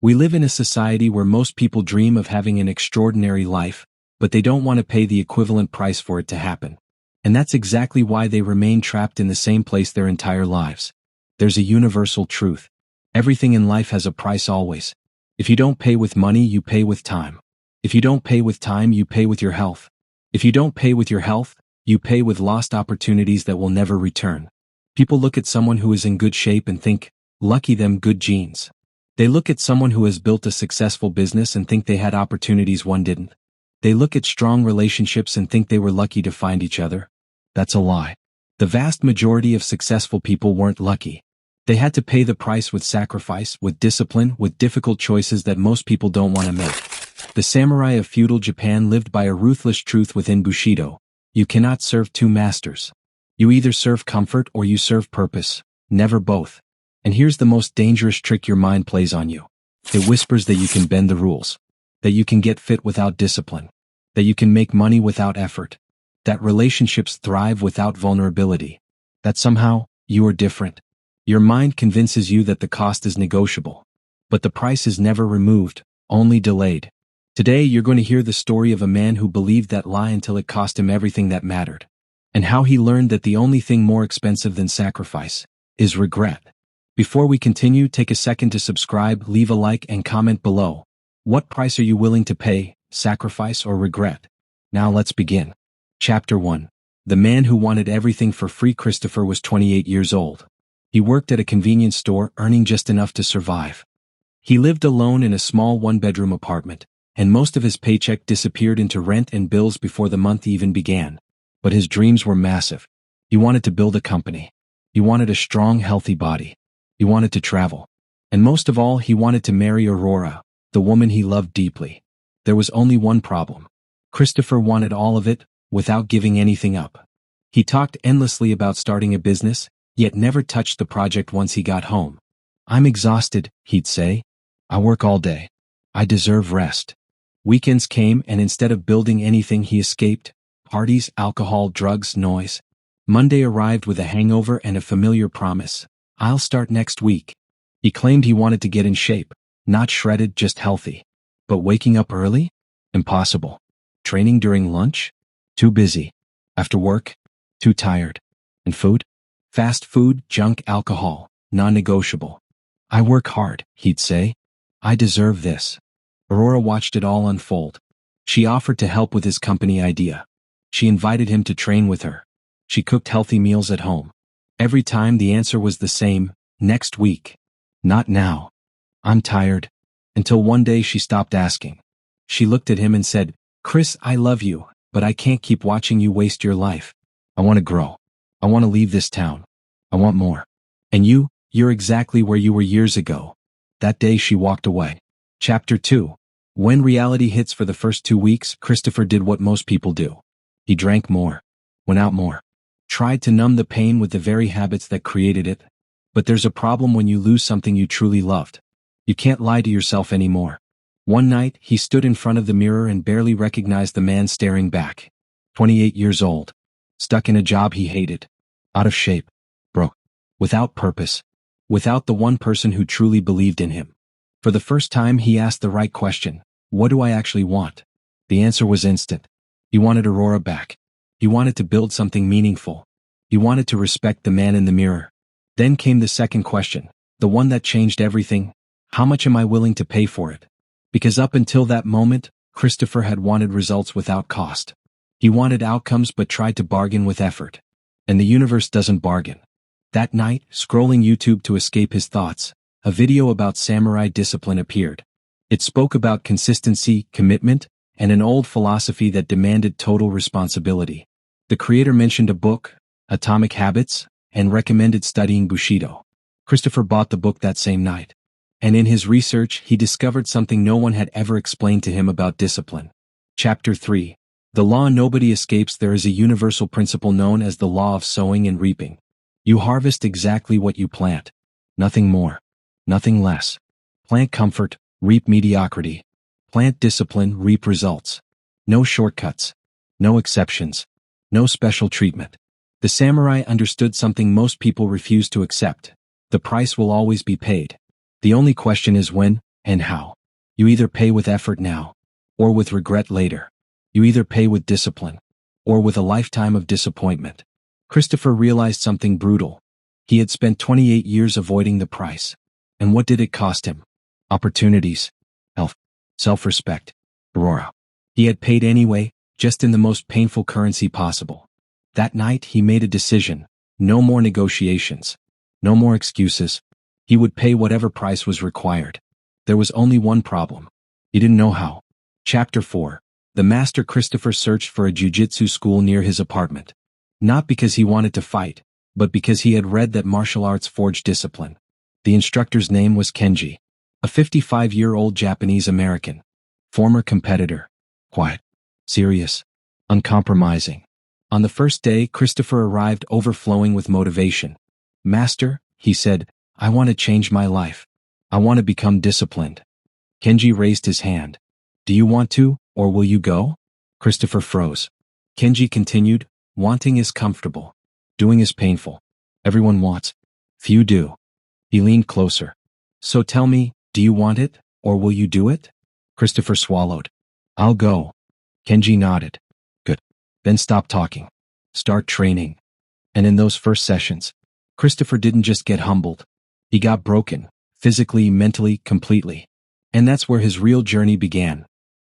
We live in a society where most people dream of having an extraordinary life, but they don't want to pay the equivalent price for it to happen. And that's exactly why they remain trapped in the same place their entire lives. There's a universal truth. Everything in life has a price always. If you don't pay with money, you pay with time. If you don't pay with time, you pay with your health. If you don't pay with your health, you pay with lost opportunities that will never return. People look at someone who is in good shape and think, lucky them, good genes. They look at someone who has built a successful business and think they had opportunities one didn't. They look at strong relationships and think they were lucky to find each other. That's a lie. The vast majority of successful people weren't lucky. They had to pay the price with sacrifice, with discipline, with difficult choices that most people don't want to make. The samurai of feudal Japan lived by a ruthless truth within Bushido. You cannot serve two masters. You either serve comfort or you serve purpose, never both. And here's the most dangerous trick your mind plays on you. It whispers that you can bend the rules, that you can get fit without discipline, that you can make money without effort, that relationships thrive without vulnerability, that somehow, you are different. Your mind convinces you that the cost is negotiable. But the price is never removed, only delayed. Today you're going to hear the story of a man who believed that lie until it cost him everything that mattered. And how he learned that the only thing more expensive than sacrifice is regret. Before we continue, take a second to subscribe, leave a like and comment below. What price are you willing to pay, sacrifice or regret? Now let's begin. Chapter 1. The man who wanted everything for free. Christopher was 28 years old. He worked at a convenience store, earning just enough to survive. He lived alone in a small one-bedroom apartment, and most of his paycheck disappeared into rent and bills before the month even began. But his dreams were massive. He wanted to build a company. He wanted a strong, healthy body. He wanted to travel. And most of all, he wanted to marry Aurora, the woman he loved deeply. There was only one problem. Christopher wanted all of it, without giving anything up. He talked endlessly about starting a business, yet never touched the project once he got home. I'm exhausted, he'd say. I work all day. I deserve rest. Weekends came and instead of building anything he escaped. Parties, alcohol, drugs, noise. Monday arrived with a hangover and a familiar promise. I'll start next week. He claimed he wanted to get in shape, not shredded, just healthy. But waking up early? Impossible. Training during lunch? Too busy. After work? Too tired. And food? Fast food, junk, alcohol, non-negotiable. I work hard, he'd say. I deserve this. Aurora watched it all unfold. She offered to help with his company idea. She invited him to train with her. She cooked healthy meals at home. Every time the answer was the same, next week. Not now. I'm tired. Until one day she stopped asking. She looked at him and said, Chris, I love you, but I can't keep watching you waste your life. I want to grow. I want to leave this town. I want more. And you're exactly where you were years ago. That day she walked away. Chapter 2. When reality hits. For the first 2 weeks, Christopher did what most people do. He drank more. Went out more. Tried to numb the pain with the very habits that created it. But there's a problem when you lose something you truly loved. You can't lie to yourself anymore. One night, he stood in front of the mirror and barely recognized the man staring back. 28 years old. Stuck in a job he hated. Out of shape. Broke. Without purpose. Without the one person who truly believed in him. For the first time he asked the right question. What do I actually want? The answer was instant. He wanted Aurora back. He wanted to build something meaningful. He wanted to respect the man in the mirror. Then came the second question, the one that changed everything. How much am I willing to pay for it? Because up until that moment, Christopher had wanted results without cost. He wanted outcomes but tried to bargain with effort. And the universe doesn't bargain. That night, scrolling YouTube to escape his thoughts, a video about samurai discipline appeared. It spoke about consistency, commitment, and an old philosophy that demanded total responsibility. The creator mentioned a book, Atomic Habits, and recommended studying Bushido. Christopher bought the book that same night. And in his research, he discovered something no one had ever explained to him about discipline. Chapter 3. The law nobody escapes. There is a universal principle known as the law of sowing and reaping. You harvest exactly what you plant. Nothing more. Nothing less. Plant comfort, reap mediocrity. Plant discipline, reap results. No shortcuts. No exceptions. No special treatment. The samurai understood something most people refuse to accept. The price will always be paid. The only question is when, And how? You either pay with effort now, or with regret later. You either pay with discipline, or with a lifetime of disappointment. Christopher realized something brutal. He had spent 28 years avoiding the price. And what did it cost him? Opportunities, health, self-respect, Aurora. He had paid anyway, just in the most painful currency possible. That night he made a decision. No more negotiations. No more excuses. He would pay whatever price was required. There was only one problem. He didn't know how. Chapter 4. The Master Christopher searched for a jiu-jitsu school near his apartment. Not because he wanted to fight, but because he had read that martial arts forged discipline. The instructor's name was Kenji, a 55-year-old Japanese American. Former competitor. Quiet. Serious. Uncompromising. On the first day, Christopher arrived overflowing with motivation. Master, he said, I want to change my life. I want to become disciplined. Kenji raised his hand. Do you want to, or will you go? Christopher froze. Kenji continued, wanting is comfortable. Doing is painful. Everyone wants. Few do. He leaned closer. So tell me, do you want it, or will you do it? Christopher swallowed. I'll go. Kenji nodded. Good. Then stop talking. Start training. And in those first sessions, Christopher didn't just get humbled. He got broken, physically, mentally, completely. And that's where his real journey began.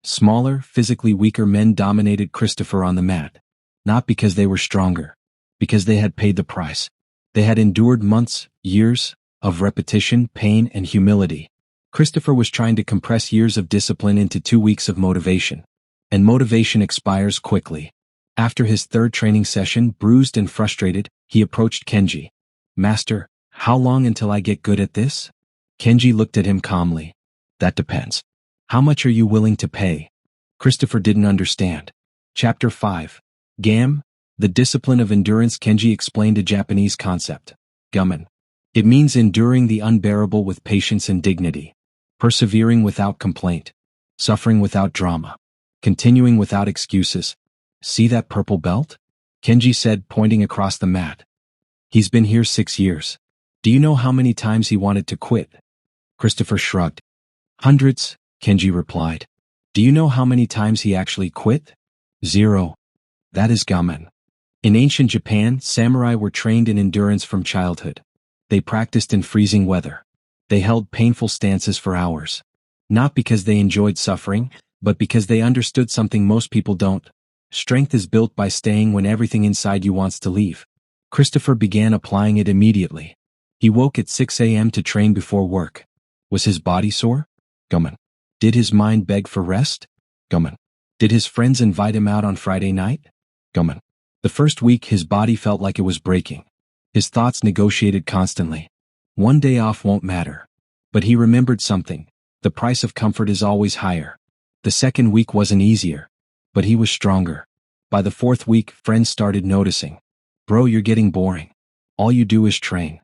Smaller, physically weaker men dominated Christopher on the mat. Not because they were stronger. Because they had paid the price. They had endured months, years, of repetition, pain, and humility. Christopher was trying to compress years of discipline into 2 weeks of motivation. And motivation expires quickly. After his third training session, bruised and frustrated, he approached Kenji. Master, how long until I get good at this? Kenji looked at him calmly. That depends. How much are you willing to pay? Christopher didn't understand. Chapter 5. GAM, the discipline of endurance. Kenji explained a Japanese concept. Gamen. It means enduring the unbearable with patience and dignity. Persevering without complaint. Suffering without drama. Continuing without excuses. See that purple belt? Kenji said, pointing across the mat. He's been here 6 years. Do you know how many times he wanted to quit? Christopher shrugged. Hundreds, Kenji replied. Do you know how many times he actually quit? 0. That is gamen. In ancient Japan, samurai were trained in endurance from childhood. They practiced in freezing weather. They held painful stances for hours. Not because they enjoyed suffering, but because they understood something most people don't. Strength is built by staying when everything inside you wants to leave. Christopher began applying it immediately. He woke at 6 a.m. to train before work. Was his body sore? Gamen. Did his mind beg for rest? Gamen. Did his friends invite him out on Friday night? Gamen. The first week his body felt like it was breaking. His thoughts negotiated constantly. One day off won't matter. But he remembered something. The price of comfort is always higher. The second week wasn't easier. But he was stronger. By the 4th week, friends started noticing. Bro, you're getting boring. All you do is train.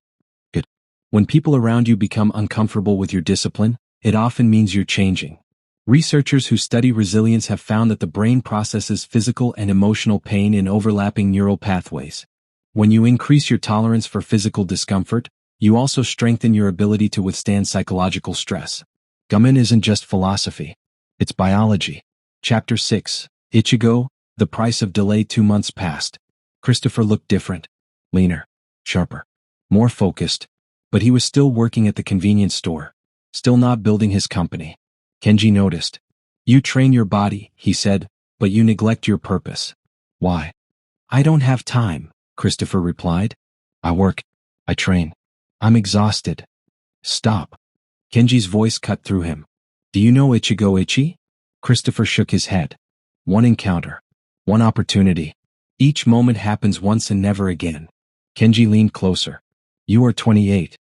Good. When people around you become uncomfortable with your discipline, it often means you're changing. Researchers who study resilience have found that the brain processes physical and emotional pain in overlapping neural pathways. When you increase your tolerance for physical discomfort, you also strengthen your ability to withstand psychological stress. Gamen isn't just philosophy. It's biology. Chapter 6. Ichigo, the price of delay. 2 months passed. Christopher looked different. Leaner. Sharper. More focused. But he was still working at the convenience store. Still not building his company. Kenji noticed. You train your body, he said, but you neglect your purpose. Why? I don't have time, Christopher replied. I work. I train. I'm exhausted. Stop. Kenji's voice cut through him. Do you know Ichigo Ichi? Christopher shook his head. One encounter. One opportunity. Each moment happens once and never again. Kenji leaned closer. You are 28.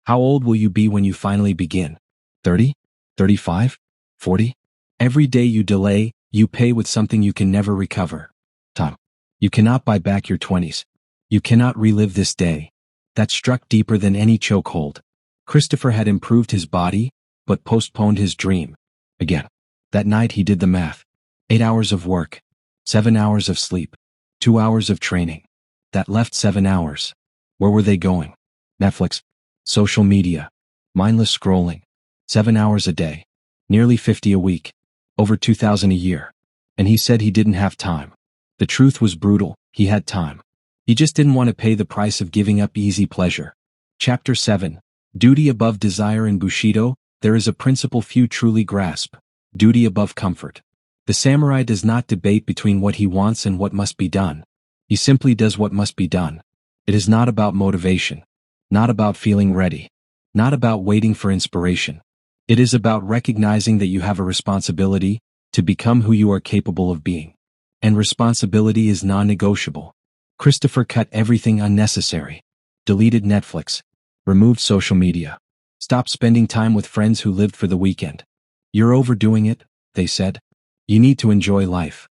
How old will you be when you finally begin? 30? 35? 40? Every day you delay, you pay with something you can never recover. Time. You cannot buy back your 20s. You cannot relive this day. That struck deeper than any chokehold. Christopher had improved his body, but postponed his dream. Again. That night he did the math. 8 hours of work. 7 hours of sleep. 2 hours of training. That left 7 hours. Where were they going? Netflix. Social media. Mindless scrolling. 7 hours a day. Nearly 50 a week. Over 2,000 a year. And he said he didn't have time. The truth was brutal, he had time. He just didn't want to pay the price of giving up easy pleasure. Chapter 7. Duty above desire. In Bushido, there is a principle few truly grasp. Duty above comfort. The samurai does not debate between what he wants and what must be done. He simply does what must be done. It is not about motivation. Not about feeling ready. Not about waiting for inspiration. It is about recognizing that you have a responsibility to become who you are capable of being. And responsibility is non-negotiable. Christopher cut everything unnecessary. Deleted Netflix. Removed social media. Stopped spending time with friends who lived for the weekend. You're overdoing it, they said. You need to enjoy life.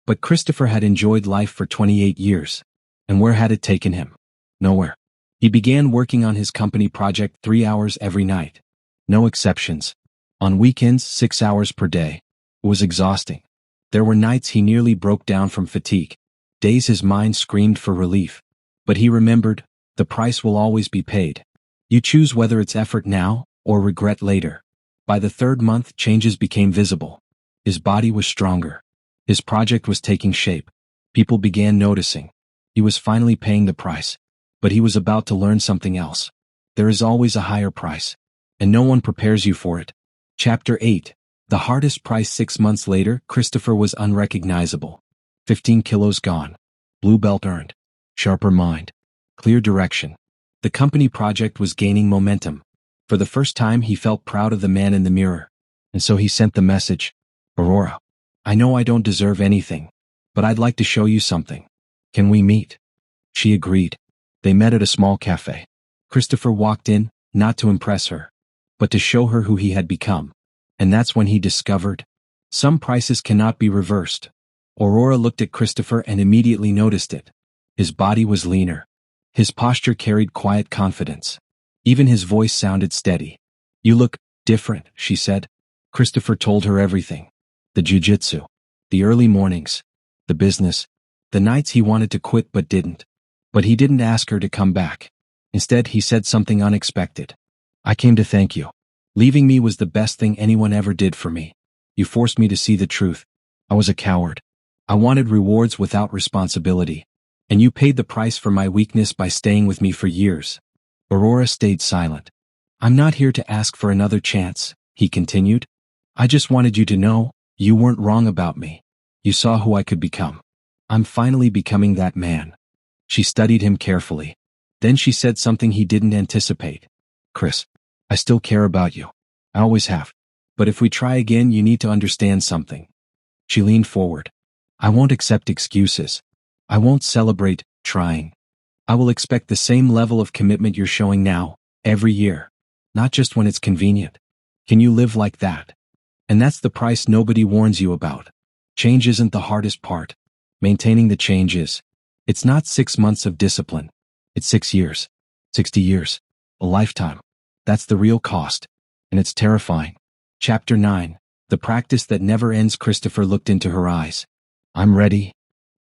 But Christopher had enjoyed life for 28 years. And where had it taken him? Nowhere. He began working on his company project 3 hours every night. No exceptions. On weekends, 6 hours per day. It was exhausting. There were nights he nearly broke down from fatigue. Days his mind screamed for relief. But he remembered, the price will always be paid. You choose whether it's effort now, or regret later. By the 3rd month, changes became visible. His body was stronger. His project was taking shape. People began noticing. He was finally paying the price. But he was about to learn something else. There is always a higher price. And no one prepares you for it. Chapter 8. The hardest price. 6 months later, Christopher was unrecognizable. 15 kilos gone. Blue belt earned. Sharper mind. Clear direction. The company project was gaining momentum. For the first time he felt proud of the man in the mirror. And so he sent the message. Aurora. I know I don't deserve anything. But I'd like to show you something. Can we meet? She agreed. They met at a small cafe. Christopher walked in, not to impress her, but to show her who he had become. And that's when he discovered, some prices cannot be reversed. Aurora looked at Christopher and immediately noticed it. His body was leaner. His posture carried quiet confidence. Even his voice sounded steady. You look different, she said. Christopher told her everything. The jiu-jitsu. The early mornings. The business. The nights he wanted to quit but didn't. But he didn't ask her to come back. Instead, he said something unexpected. I came to thank you. Leaving me was the best thing anyone ever did for me. You forced me to see the truth. I was a coward. I wanted rewards without responsibility. And you paid the price for my weakness by staying with me for years. Aurora stayed silent. I'm not here to ask for another chance, he continued. I just wanted you to know, you weren't wrong about me. You saw who I could become. I'm finally becoming that man. She studied him carefully. Then she said something he didn't anticipate. Chris, I still care about you. I always have. But if we try again, you need to understand something. She leaned forward. I won't accept excuses. I won't celebrate trying. I will expect the same level of commitment you're showing now, every year. Not just when it's convenient. Can you live like that? And that's the price nobody warns you about. Change isn't the hardest part. Maintaining the change is. It's not 6 months of discipline. It's 6 years. 60 years. A lifetime. That's the real cost. And it's terrifying. Chapter 9. The practice that never ends. Christopher looked into her eyes. I'm ready.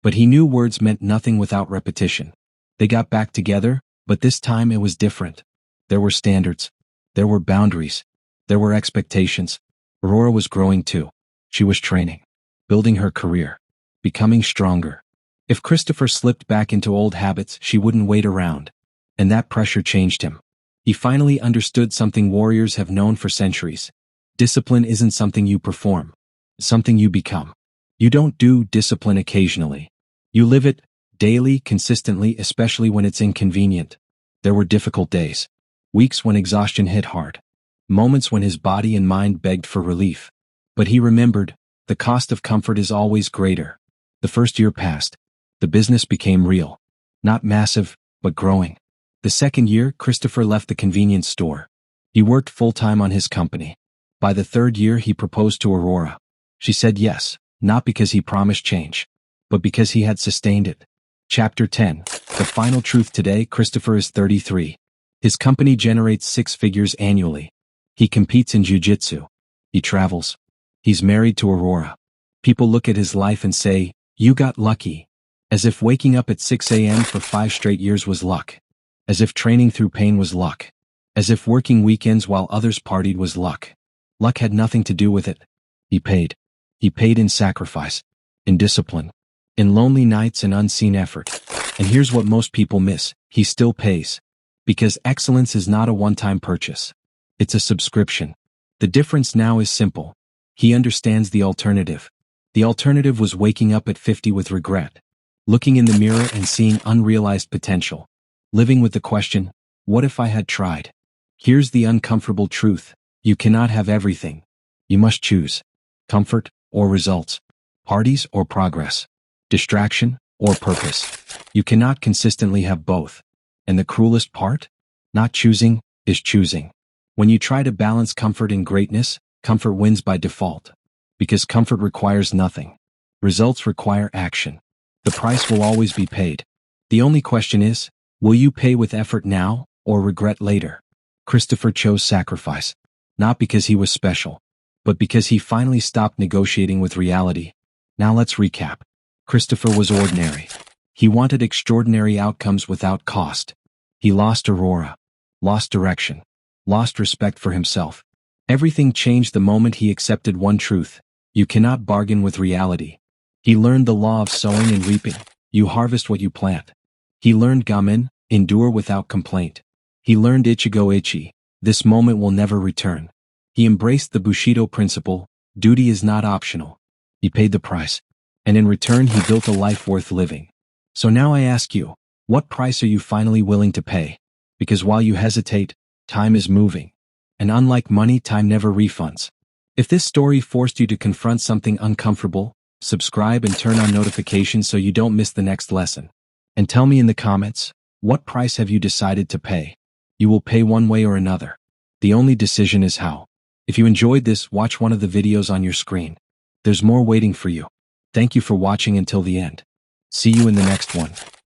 But he knew words meant nothing without repetition. They got back together, but this time it was different. There were standards. There were boundaries. There were expectations. Aurora was growing too. She was training. Building her career. Becoming stronger. If Christopher slipped back into old habits, she wouldn't wait around. And that pressure changed him. He finally understood something warriors have known for centuries. Discipline isn't something you perform. It's something you become. You don't do discipline occasionally. You live it, daily, consistently, especially when it's inconvenient. There were difficult days. Weeks when exhaustion hit hard. Moments when his body and mind begged for relief. But he remembered, the cost of comfort is always greater. The first year passed. The business became real. Not massive, but growing. The second year, Christopher left the convenience store. He worked full-time on his company. By the 3rd year, he proposed to Aurora. She said yes, not because he promised change, but because he had sustained it. Chapter 10. The final truth. Today, Christopher is 33. His company generates 6 figures annually. He competes in jiu-jitsu. He travels. He's married to Aurora. People look at his life and say, you got lucky. As if waking up at 6 a.m. for 5 straight years was luck. As if training through pain was luck. As if working weekends while others partied was luck. Luck had nothing to do with it. He paid. He paid in sacrifice, in discipline, in lonely nights and unseen effort. And here's what most people miss: he still pays. Because excellence is not a one-time purchase. It's a subscription. The difference now is simple. He understands the alternative. The alternative was waking up at 50 with regret, looking in the mirror and seeing unrealized potential, living with the question, what if I had tried? Here's the uncomfortable truth. You cannot have everything. You must choose. Comfort or results. Parties or progress. Distraction or purpose. You cannot consistently have both. And the cruelest part? Not choosing is choosing. When you try to balance comfort and greatness, comfort wins by default. Because comfort requires nothing. Results require action. The price will always be paid. The only question is, will you pay with effort now or regret later? Christopher chose sacrifice. Not because he was special, but because he finally stopped negotiating with reality. Now let's recap. Christopher was ordinary. He wanted extraordinary outcomes without cost. He lost Aurora, lost direction, lost respect for himself. Everything changed the moment he accepted one truth: you cannot bargain with reality. He learned the law of sowing and reaping. You harvest what you plant. He learned Gamin, endure without complaint. He learned Ichigo Ichi, this moment will never return. He embraced the Bushido principle, duty is not optional. He paid the price. And in return he built a life worth living. So now I ask you, what price are you finally willing to pay? Because while you hesitate, time is moving. And unlike money, time never refunds. If this story forced you to confront something uncomfortable, subscribe and turn on notifications so you don't miss the next lesson. And tell me in the comments, what price have you decided to pay? You will pay one way or another. The only decision is how. If you enjoyed this, watch one of the videos on your screen. There's more waiting for you. Thank you for watching until the end. See you in the next one.